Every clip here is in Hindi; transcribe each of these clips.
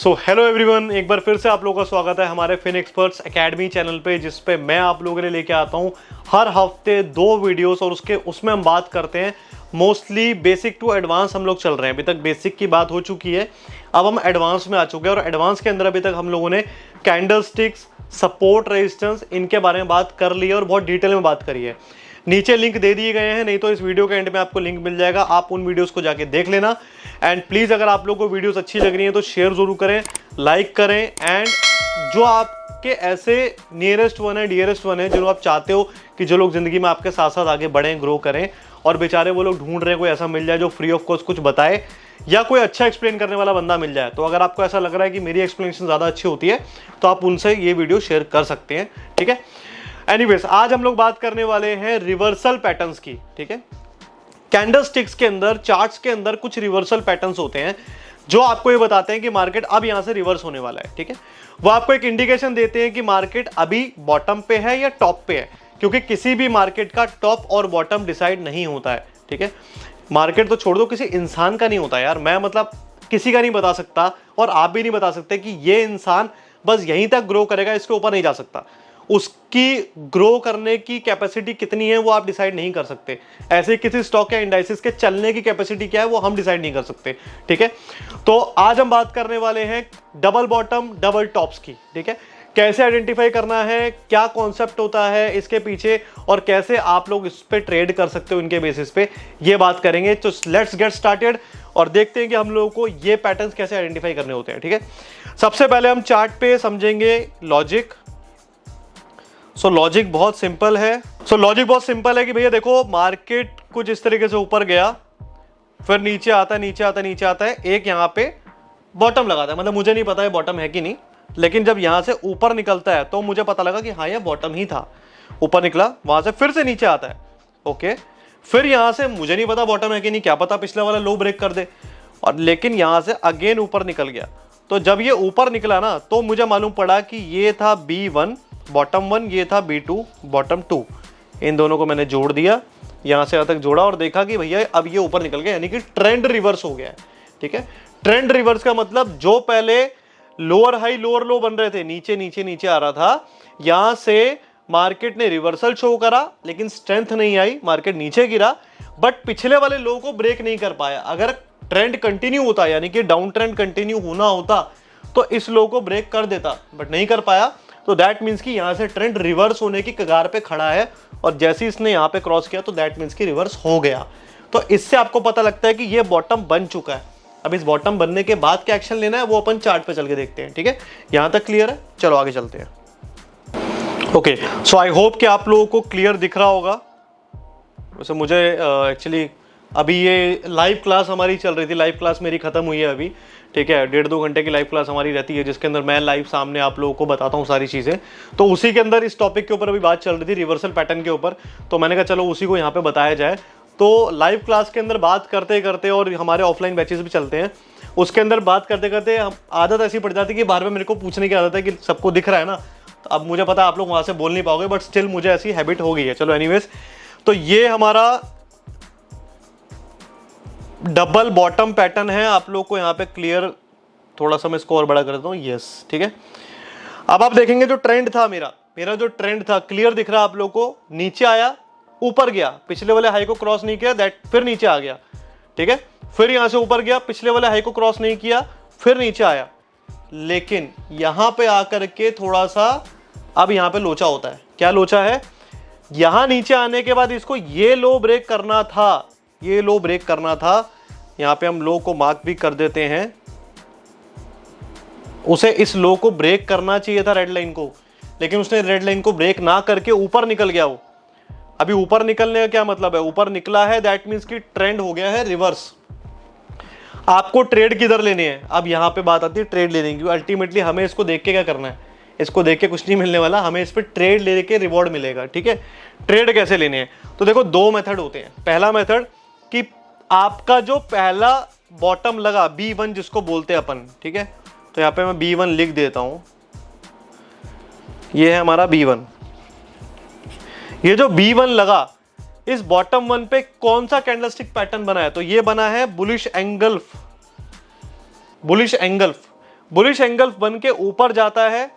सो हेलो एवरीवन, एक बार फिर से आप लोगों का स्वागत है हमारे फिनएक्सपर्ट्स एकेडमी चैनल पे, जिस पे मैं आप लोगों के लिए लेके आता हूँ हर हफ्ते 2 वीडियोस और उसमें हम बात करते हैं मोस्टली बेसिक टू एडवांस। हम लोग चल रहे हैं, अभी तक बेसिक की बात हो चुकी है, अब हम एडवांस में आ चुके हैं। और एडवांस के अंदर अभी तक हम लोगों ने कैंडलस्टिक्स, सपोर्ट, रेजिस्टेंस, इनके बारे में बात कर ली है और बहुत डिटेल में बात करी है। नीचे लिंक दे दिए गए हैं, नहीं तो इस वीडियो के एंड में आपको लिंक मिल जाएगा, आप उन वीडियोस को जाके देख लेना। एंड प्लीज़ अगर आप लोगों को वीडियोस अच्छी लग रही हैं तो शेयर ज़रूर करें, लाइक करें। एंड जो आपके ऐसे नियरेस्ट वन है, डियरेस्ट वन है, जो आप चाहते हो कि जो लोग ज़िंदगी में आपके साथ साथ आगे बढ़ें, ग्रो करें, और बेचारे वो लोग ढूंढ रहे हैं कोई ऐसा मिल जाए जो फ्री ऑफ कॉस्ट कुछ बताए या कोई अच्छा एक्सप्लेन करने वाला बंदा मिल जाए, तो अगर आपको ऐसा लग रहा है कि मेरी एक्सप्लेनेशन ज़्यादा अच्छी होती है तो आप उनसे ये वीडियो शेयर कर सकते हैं, ठीक है। एनीवेज, आज हम लोग बात करने वाले हैं रिवर्सल पैटर्न्स की, ठीक है। कैंडलस्टिक्स के अंदर, चार्ट्स के अंदर कुछ रिवर्सल पैटर्न्स होते हैं जो आपको ये बताते हैं कि मार्केट अब यहां से रिवर्स होने वाला है, ठीक है। वो आपको एक इंडिकेशन देते हैं कि मार्केट अभी बॉटम पे है या टॉप पे है, क्योंकि किसी भी मार्केट का टॉप और बॉटम डिसाइड नहीं होता है, ठीक है। मार्केट तो छोड़ दो, किसी इंसान का नहीं होता यार। मैं मतलब किसी का नहीं बता सकता और आप भी नहीं बता सकते कि ये इंसान बस यहीं तक ग्रो करेगा, इसके ऊपर नहीं जा सकता। उसकी ग्रो करने की कैपेसिटी कितनी है वो आप डिसाइड नहीं कर सकते। ऐसे किसी स्टॉक या इंडाइसिस के चलने की कैपेसिटी क्या है वो हम डिसाइड नहीं कर सकते, ठीक है। तो आज हम बात करने वाले हैं डबल बॉटम, डबल टॉप्स की, ठीक है। कैसे आइडेंटिफाई करना है, क्या कॉन्सेप्ट होता है इसके पीछे, और कैसे आप लोग इस पे ट्रेड कर सकते हो इनके बेसिस पे, ये बात करेंगे। तो लेट्स गेट स्टार्टेड और देखते हैं कि हम लोगों को ये पैटर्न्स कैसे आइडेंटिफाई करने होते हैं, ठीक है। सबसे पहले हम चार्ट पे समझेंगे लॉजिक। लॉजिक बहुत सिंपल है। लॉजिक बहुत सिंपल है कि भैया देखो, मार्केट कुछ इस तरीके से ऊपर गया, फिर नीचे आता है, नीचे आता है, नीचे आता है, एक यहाँ पे बॉटम लगाता है। मतलब मुझे नहीं पता है बॉटम है कि नहीं, लेकिन जब यहाँ से ऊपर निकलता है तो मुझे पता लगा कि हाँ ये बॉटम ही था। ऊपर निकला, वहां से फिर से नीचे आता है, ओके। फिर यहाँ से मुझे नहीं पता बॉटम है कि नहीं, क्या पता पिछले वाला लो ब्रेक कर दे, और लेकिन यहाँ से अगेन ऊपर निकल गया। तो जब ये ऊपर निकला ना, तो मुझे मालूम पड़ा कि ये था B1 बॉटम 1, ये था B2 बॉटम 2। इन दोनों को मैंने जोड़ दिया, यहाँ से यहाँ तक जोड़ा और देखा कि भैया अब ये ऊपर निकल गया, यानी कि ट्रेंड रिवर्स हो गया है, ठीक है। ट्रेंड रिवर्स का मतलब जो पहले लोअर हाई लोअर लो बन रहे थे, नीचे नीचे नीचे आ रहा था, यहां से मार्केट ने रिवर्सल शो करा, लेकिन स्ट्रेंथ नहीं आई, मार्केट नीचे गिरा, बट पिछले वाले लो को ब्रेक नहीं कर पाया। अगर ट्रेंड कंटिन्यू होता, यानी कि डाउन ट्रेंड कंटिन्यू होना होता, तो इस लो को ब्रेक कर देता, बट नहीं कर पाया। तो दैट मीन्स कि यहां से ट्रेंड रिवर्स होने की कगार पे खड़ा है, और जैसे इसने यहां पे क्रॉस किया तो दैट मीन्स कि रिवर्स हो गया। तो इससे आपको पता लगता है कि ये बॉटम बन चुका है। अब इस बॉटम बनने के बाद क्या एक्शन लेना है वो अपन चार्ट पे चल के देखते हैं, ठीक है। यहां तक क्लियर है? चलो आगे चलते हैं। ओके, सो आई होप कि आप लोगों को क्लियर दिख रहा होगा। वैसे मुझे एक्चुअली अभी ये लाइव क्लास हमारी चल रही थी, लाइव क्लास मेरी खत्म हुई है अभी, ठीक है। 1.5-2 घंटे की लाइव क्लास हमारी रहती है, जिसके अंदर मैं लाइव सामने आप लोगों को बताता हूँ सारी चीज़ें। तो उसी के अंदर इस टॉपिक के ऊपर अभी बात चल रही थी, रिवर्सल पैटर्न के ऊपर। तो मैंने कहा चलो उसी को यहाँ पे बताया जाए। तो लाइव क्लास के अंदर बात करते करते, और हमारे ऑफलाइन बैचेस भी चलते हैं, उसके अंदर बात करते करते आदत ऐसी पड़ जाती है कि बार बार मेरे को पूछने की आदत है कि सबको दिख रहा है ना। तो अब मुझे पता है आप लोग वहाँ से बोल नहीं पाओगे, बट स्टिल मुझे ऐसी हैबिट हो गई है। चलो एनीवेज, तो ये हमारा डबल बॉटम पैटर्न है, आप लोग को यहाँ पे क्लियर। थोड़ा सा मैं इसको और बड़ा कर देता हूँ, यस, ठीक है। अब आप देखेंगे जो ट्रेंड था मेरा जो ट्रेंड था, क्लियर दिख रहा है आप लोग को। नीचे आया, ऊपर गया, पिछले वाले हाई को क्रॉस नहीं किया, दैट फिर नीचे आ गया, ठीक है। फिर यहां से ऊपर गया, पिछले वाले हाई को क्रॉस नहीं किया, फिर नीचे आया, लेकिन यहां पे आकर के थोड़ा सा अब यहां पे लोचा होता है। क्या लोचा है? यहां नीचे आने के बाद इसको ये लो ब्रेक करना था, ये लो ब्रेक करना था। यहां पे हम लो को मार्क भी कर देते हैं। उसे इस लो को ब्रेक करना चाहिए था, रेड लाइन को, लेकिन उसने रेड लाइन को ब्रेक ना करके ऊपर निकल गया वो। अभी ऊपर निकलने का क्या मतलब है? ऊपर निकला है, दैट मीन्स कि ट्रेंड हो गया है रिवर्स। आपको ट्रेड किधर लेने हैं? अब यहां पे बात आती है ट्रेड लेने की। अल्टीमेटली हमें इसको देख के क्या करना है? इसको देख के कुछ नहीं मिलने वाला, हमें इस पर ट्रेड लेके रिवॉर्ड मिलेगा, ठीक है। ट्रेड कैसे लेने हैं? तो देखो 2 मेथड होते हैं। पहला मेथड कि आपका जो पहला बॉटम लगा, B1 जिसको बोलते हैं अपन, ठीक है। तो यहां पे मैं B1 लिख देता हूं, ये है हमारा B1। ये जो B1 लगा, इस बॉटम 1 पे कौन सा कैंडलस्टिक पैटर्न बना है? तो ये बना है bullish engulf. Bullish engulf bullish engulf बन के ऊपर जाता है,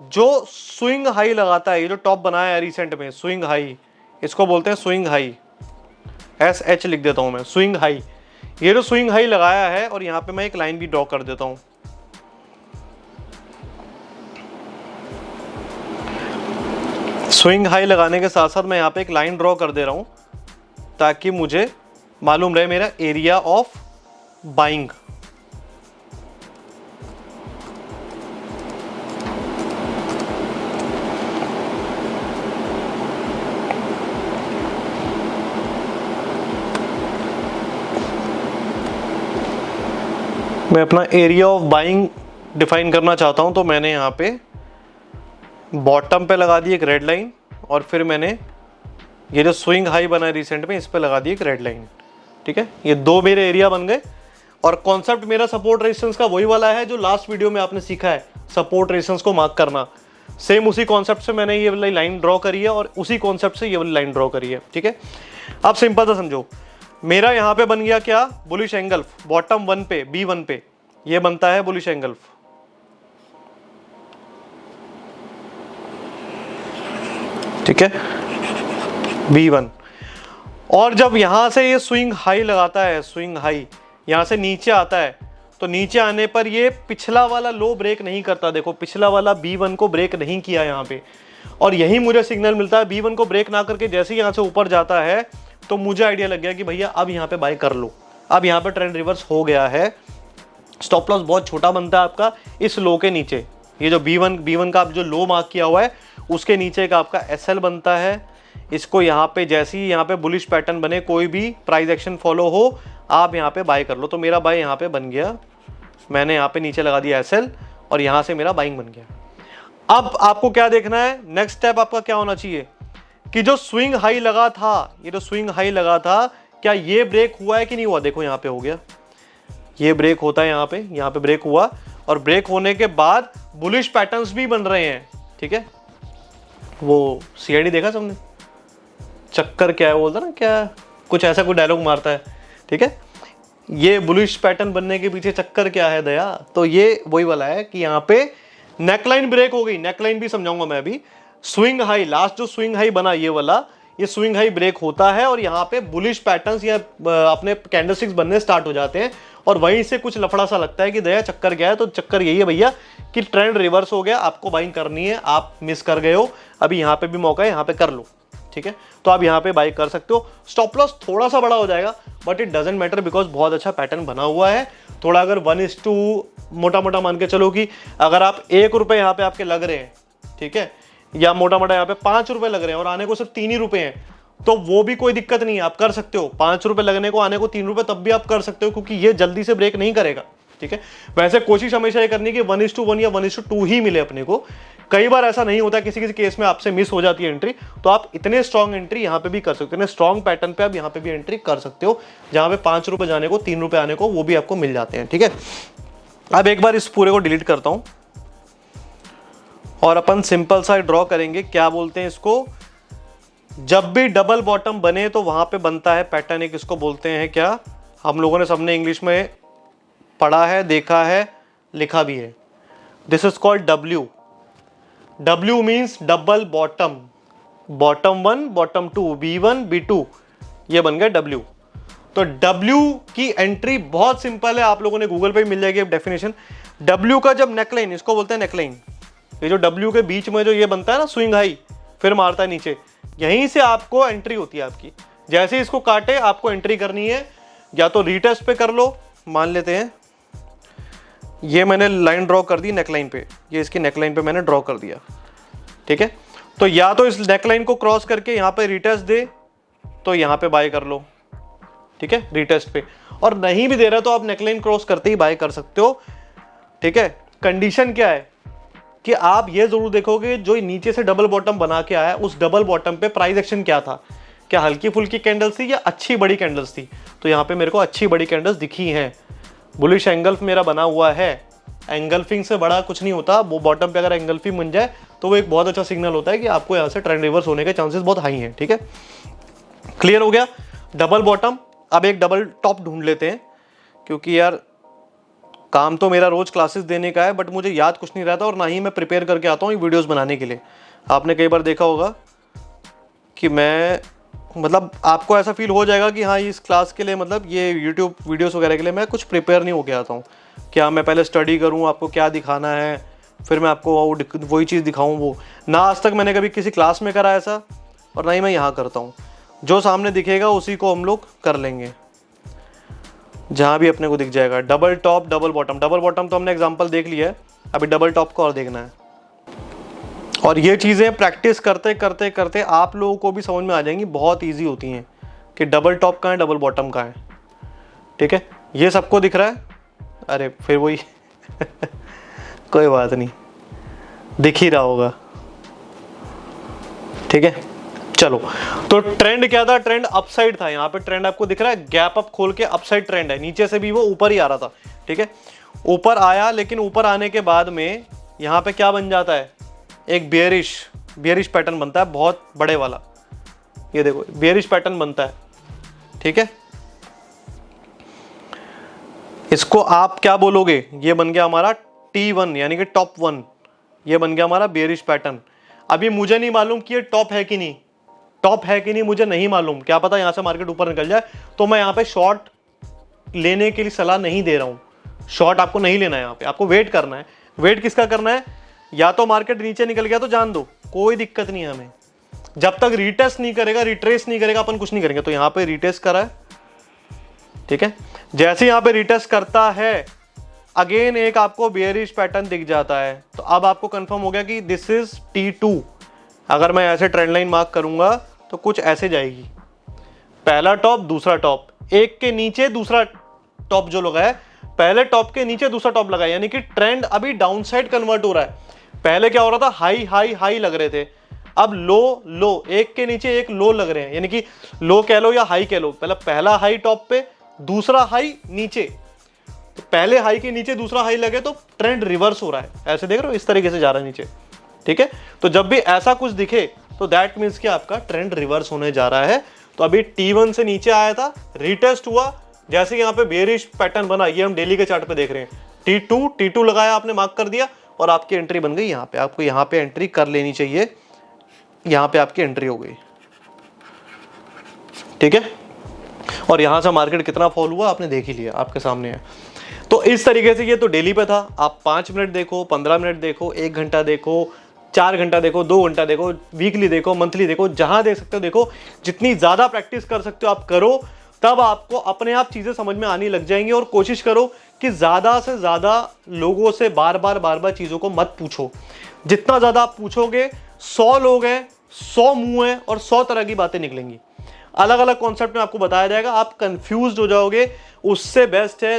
जो स्विंग हाई लगाता है, ये जो टॉप बनाया है रिसेंट में स्विंग हाई, इसको बोलते हैं स्विंग हाई, SH लिख देता हूं मैं, स्विंग हाई। ये जो स्विंग हाई लगाया है, और यहां पे मैं एक लाइन भी ड्रॉ कर देता हूं। स्विंग हाई लगाने के साथ साथ मैं यहां पे एक लाइन ड्रॉ कर दे रहा हूं, ताकि मुझे मालूम रहे मेरा एरिया ऑफ बाइंग। मैं अपना एरिया ऑफ बाइंग डिफाइन करना चाहता हूं, तो मैंने यहां पे बॉटम पे लगा दी एक रेड लाइन, और फिर मैंने ये जो स्विंग हाई बना है रिसेंट में, इस पे लगा दी एक रेड लाइन। ठीक है, ये दो मेरे एरिया बन गए। और कॉन्सेप्ट मेरा सपोर्ट रेजिस्टेंस का वही वाला है जो लास्ट वीडियो में आपने सीखा है, सपोर्ट रेजिस्टेंस को मार्क करना। सेम उसी कॉन्सेप्ट से मैंने ये वाली लाइन ड्रॉ करी है, और उसी कॉन्सेप्ट से ये वाली लाइन ड्रॉ करी है। ठीक है, अब सिंपल सा समझो, मेरा यहां पे बन गया क्या, बुलिश एंगल्फ बॉटम 1 पे, B1 पे, ये बनता है बुलिश एंगल्फ। ठीक है, B1। और जब यहां से ये स्विंग हाई लगाता है, स्विंग हाई यहां से नीचे आता है, तो नीचे आने पर ये पिछला वाला लो ब्रेक नहीं करता। देखो पिछला वाला B1 को ब्रेक नहीं किया यहां पे, और यही मुझे सिग्नल मिलता है। B1 को ब्रेक ना करके जैसे ही यहां से ऊपर जाता है, तो मुझे आइडिया लग गया कि भैया अब यहां पे बाय कर लो, अब यहां पे ट्रेंड रिवर्स हो गया है। स्टॉप लॉस बहुत छोटा बनता है आपका इस लो के नीचे, ये जो B1 का आप जो लो मार्क किया हुआ है उसके नीचे का आपका SL बनता है। इसको यहाँ पे जैसे ही यहाँ पे बुलिश पैटर्न बने, कोई भी प्राइस एक्शन फॉलो हो, आप यहाँ पे बाय कर लो। तो मेरा बाय यहाँ पे बन गया, मैंने यहाँ पे नीचे लगा दिया SL, और यहाँ से मेरा बाइंग बन गया। अब आपको क्या देखना है, नेक्स्ट स्टेप आपका क्या होना चाहिए कि जो स्विंग हाई लगा था, ये जो स्विंग हाई लगा था, क्या ये ब्रेक हुआ है कि नहीं हुआ। देखो यहाँ पे हो गया, ये ब्रेक होता है यहाँ पे ब्रेक हुआ, और ब्रेक होने के बाद बुलिश पैटर्न्स भी बन रहे हैं। ठीक है, वो CID देखा सबने, चक्कर क्या है बोलता ना, क्या कुछ ऐसा कोई डायलॉग मारता है। ठीक है, ये बुलिश पैटर्न बनने के पीछे चक्कर क्या है दया, तो ये वही वाला है कि यहाँ पे नेकलाइन ब्रेक हो गई। नेकलाइन भी समझाऊंगा मैं अभी। स्विंग हाई, लास्ट जो स्विंग हाई बना ये वाला, ये स्विंग हाई ब्रेक होता है, और यहाँ पे बुलिश पैटर्न्स या अपने कैंडलस्टिक्स बनने स्टार्ट हो जाते हैं, और वहीं से कुछ लफड़ा सा लगता है कि दया चक्कर क्या है। तो चक्कर यही है भैया कि ट्रेंड रिवर्स हो गया, आपको बाइंग करनी है, आप मिस कर गए हो, अभी यहाँ पे भी मौका है, यहाँ पे कर लो। ठीक है, तो आप यहाँ पे बाई कर सकते हो। स्टॉप लॉस थोड़ा सा बड़ा हो जाएगा, but it doesn't matter, because बहुत अच्छा पैटर्न बना हुआ है। थोड़ा अगर 1:2 मोटा मोटा मान के चलो कि अगर आप ₹1 यहाँ पे आपके लग रहे हैं, ठीक है, या मोटा मोटा यहाँ पे ₹5 लग रहे हैं, और आने को सिर्फ 3 ही रुपए हैं, तो वो भी कोई दिक्कत नहीं है, आप कर सकते हो। ₹5 लगने को, आने को ₹3, तब भी आप कर सकते हो, क्योंकि ये जल्दी से ब्रेक नहीं करेगा। ठीक है, वैसे कोशिश हमेशा ये करनी कि 1:1 या 1:2 ही मिले अपने को। कई बार ऐसा नहीं होता, किसी किसी केस में आपसे मिस हो जाती है एंट्री, तो आप इतने स्ट्रॉन्ग एंट्री यहाँ पे भी कर सकते हो, इतने स्ट्रॉन्ग पैटर्न पे आप यहाँ पे भी एंट्री कर सकते हो, जहां पे ₹5 जाने को ₹3 आने को वो भी आपको मिल जाते हैं। ठीक है, अब एक बार इस पूरे को डिलीट करता हूं, और अपन सिंपल सा ड्रॉ करेंगे। क्या बोलते हैं इसको, जब भी डबल बॉटम बने तो वहां पे बनता है पैटर्न एक, इसको बोलते हैं क्या, हम लोगों ने सबने इंग्लिश में पढ़ा है, देखा है, लिखा भी है। This is called W। W means double bottom, bottom 1 bottom 2, B1 B2, ये बन गया W। तो W की एंट्री बहुत सिंपल है, आप लोगों ने गूगल पे मिल जाएगी डेफिनेशन। W का जब नेकलाइन, इसको बोलते हैं नेकलाइन, ये जो W के बीच में जो ये बनता है ना स्विंग हाई, फिर मारता है नीचे, यहीं से आपको एंट्री होती है आपकी। जैसे इसको काटे आपको एंट्री करनी है, या तो रीटेस्ट पे कर लो। मान लेते हैं ये मैंने लाइन ड्रॉ कर दी नेकलाइन पे, ये इसकी नेकलाइन पे मैंने ड्रॉ कर दिया। ठीक है, तो या तो इस नेकलाइन को क्रॉस करके यहाँ पे रीटेस्ट दे, तो यहाँ पे बाय कर लो। ठीक है, रीटेस्ट पे, और नहीं भी दे रहा तो आप नेकलाइन क्रॉस करते ही बाय कर सकते हो। ठीक है, कंडीशन क्या है कि आप ये जरूर देखोगे जो नीचे से डबल बॉटम बना के आया, उस डबल बॉटम पे प्राइस एक्शन क्या था, क्या हल्की फुल्की कैंडल्स थी या अच्छी बड़ी कैंडल्स थी। तो यहाँ पे मेरे को अच्छी बड़ी कैंडल्स दिखी हैं, बुलिश एंगल्फ मेरा बना हुआ है। एंगल्फिंग से बड़ा कुछ नहीं होता, वो बॉटम पे अगर एंगल्फिंग बन जाए तो वो एक बहुत अच्छा सिग्नल होता है कि आपको यहाँ से ट्रेंड रिवर्स होने के चांसेस बहुत हाई हैं। ठीक है, क्लियर हो गया डबल बॉटम। अब एक डबल टॉप ढूंढ लेते हैं, क्योंकि यार काम तो मेरा रोज क्लासेस देने का है, बट मुझे याद कुछ नहीं रहता और ना ही मैं प्रिपेयर करके आता हूँ ये वीडियोस बनाने के लिए। आपने कई बार देखा होगा कि मैं मतलब आपको ऐसा फील हो जाएगा कि हाँ इस क्लास के लिए मतलब ये यूट्यूब वीडियोस वगैरह के लिए मैं कुछ प्रिपेयर नहीं होके आता हूँ। क्या मैं पहले स्टडी करूँ, आपको क्या दिखाना है, फिर मैं आपको वही चीज़ दिखाऊँ। वो ना आज तक मैंने कभी किसी क्लास में करा ऐसा, और ना ही मैं यहाँ करता हूँ। जो सामने दिखेगा उसी को हम लोग कर लेंगे, जहाँ भी अपने को दिख जाएगा। Double top double bottom, double bottom तो हमने एग्जांपल देख लिया है, अभी डबल टॉप को और देखना है। और ये चीज़ें प्रैक्टिस करते करते करते आप लोगों को भी समझ में आ जाएंगी, बहुत इजी होती हैं कि डबल टॉप कहाँ है, डबल बॉटम कहाँ है। ठीक है, ये सबको दिख रहा है, अरे फिर वही कोई बात नहीं, दिख ही रहा होगा। ठीक है, चलो तो ट्रेंड क्या था, ट्रेंड अपसाइड था। यहाँ पे ट्रेंड आपको दिख रहा है, गैप अप खोल के अपसाइड ट्रेंड है, नीचे से भी वो ऊपर ही आ रहा था। ठीक है, ऊपर आया, लेकिन ऊपर आने के बाद में यहाँ पे क्या बन जाता है, एक बियरिश पैटर्न बनता है, बहुत बड़े वाला। ये देखो बियरिश पैटर्न बनता है। ठीक है, इसको आप क्या बोलोगे, ये बन गया हमारा T1 यानी कि टॉप 1, ये बन गया हमारा बियरिश पैटर्न। अभी मुझे नहीं मालूम कि ये टॉप है कि नहीं, टॉप है कि नहीं मुझे नहीं मालूम, क्या पता यहां से मार्केट ऊपर निकल जाए। तो मैं यहां पे शॉर्ट लेने के लिए सलाह नहीं दे रहा हूं। शॉर्ट आपको नहीं लेना है, यहां पे आपको वेट करना है। वेट किसका करना है, या तो मार्केट नीचे निकल गया तो जान दो, कोई दिक्कत नहीं है हमें। जब तक रिटेस्ट नहीं करेगा, रिट्रेस नहीं करेगा, अपन कुछ नहीं करेंगे। तो यहां पे रिटेस्ट करा है, ठीक है, जैसे यहां पे रिटेस्ट करता है, अगेन एक आपको बियरिश पैटर्न दिख जाता है। तो अब आपको कंफर्म हो गया कि दिस इज T2। अगर मैं ऐसे ट्रेंड लाइन मार्क करूंगा तो कुछ ऐसे जाएगी, पहला टॉप दूसरा टॉप, एक के नीचे दूसरा टॉप जो लगा है, पहले टॉप के नीचे दूसरा टॉप लगा है, यानी कि ट्रेंड अभी डाउन साइड कन्वर्ट हो रहा है। पहले क्या हो रहा था, हाई हाई हाई लग रहे थे, अब लो लो, एक के नीचे एक लो लग रहे हैं, यानी कि लो कह लो या हाई कह लो। पहला हाई टॉप पे, दूसरा हाई नीचे, तो पहले हाई के नीचे दूसरा हाई लगे तो ट्रेंड रिवर्स हो रहा है। ऐसे देख रहे हो, इस तरीके से जा रहा है नीचे। ठीक है, तो जब भी ऐसा कुछ दिखे तो दैट मीन्स कि आपका ट्रेंड रिवर्स होने जा रहा है। तो अभी T1 से नीचे आया था, रिटेस्ट हुआ, जैसे यहाँ पे बेरिश पैटर्न बना, ये हम डेली के चार्ट पे देख रहे हैं। T2 लगाया आपने, मार्क कर दिया और आपकी एंट्री बन गई यहाँ पे। आपको यहाँ पे एंट्री कर लेनी चाहिए, यहाँ पे आपकी एंट्री हो गई। ठीक है, और यहां से मार्केट कितना फॉल हुआ आपने देख ही लिया, आपके सामने है। तो इस तरीके से ये तो डेली पे था। आप 5 मिनट देखो, 15 मिनट देखो, 1 घंटा देखो, 4 घंटा देखो, 2 घंटा देखो, वीकली देखो, मंथली देखो, जहां देख सकते हो देखो। जितनी ज्यादा प्रैक्टिस कर सकते हो आप करो, तब आपको अपने आप चीजें समझ में आने लग जाएंगी। और कोशिश करो कि ज्यादा से ज्यादा लोगों से बार बार चीजों को मत पूछो। जितना ज्यादा आप पूछोगे, 100 लोग हैं, 100 मुंह हैं और 100 तरह की बातें निकलेंगी। अलग अलग कॉन्सेप्ट में आपको बताया जाएगा, आप कंफ्यूज हो जाओगे। उससे बेस्ट है,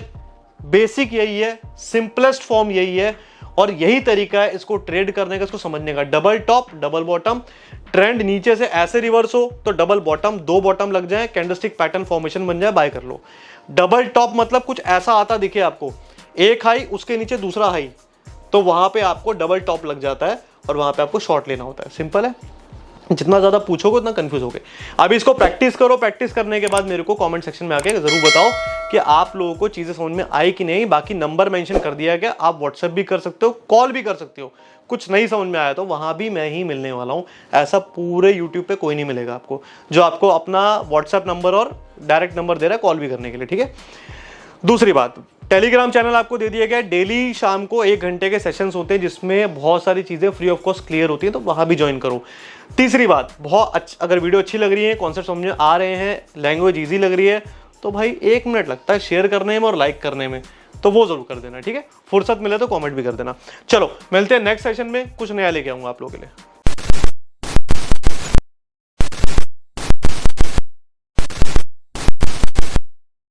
बेसिक यही है, सिंपलेस्ट फॉर्म यही है और यही तरीका है इसको ट्रेड करने का, इसको समझने का। Double top double bottom, trend नीचे से ऐसे रिवर्स हो तो डबल बॉटम, 2 बॉटम लग जाए, कैंडलस्टिक पैटर्न फॉर्मेशन बन जाए, बाय कर लो। डबल टॉप मतलब कुछ ऐसा आता दिखे आपको, एक हाई उसके नीचे दूसरा हाई, तो वहां पे आपको डबल टॉप लग जाता है और वहां पे आपको शॉर्ट लेना होता है। सिंपल है, जितना ज्यादा पूछोगे उतना कंफ्यूज होगे। अभी इसको प्रैक्टिस करो, प्रैक्टिस करने के बाद मेरे को कमेंट सेक्शन में आके जरूर बताओ कि आप लोगों को चीजें समझ में आई कि नहीं। बाकी नंबर मेंशन कर दिया गया, आप व्हाट्सएप भी कर सकते हो, कॉल भी कर सकते हो। कुछ नहीं समझ में आया तो वहां भी मैं ही मिलने वाला हूं। ऐसा पूरे यूट्यूब पे कोई नहीं मिलेगा आपको जो आपको अपना व्हाट्सएप नंबर और डायरेक्ट नंबर दे रहा है कॉल भी करने के लिए। ठीक है, दूसरी बात, टेलीग्राम चैनल आपको दे दिया गया है। डेली शाम को 1 घंटे के सेशंस होते हैं जिसमें बहुत सारी चीजें फ्री ऑफ कॉस्ट क्लियर होती हैं, तो वहां भी ज्वाइन करो। तीसरी बात, अगर वीडियो अच्छी लग रही है, कॉन्सेप्ट समझ में आ रहे हैं, लैंग्वेज इजी लग रही है, तो भाई 1 मिनट लगता है शेयर करने में और लाइक करने में, तो वो जरूर कर देना। ठीक है, फुर्सत मिले तो कमेंट भी कर देना। चलो मिलते हैं नेक्स्ट सेशन में, कुछ नया लेके आऊंगा आप लोगों के लिए।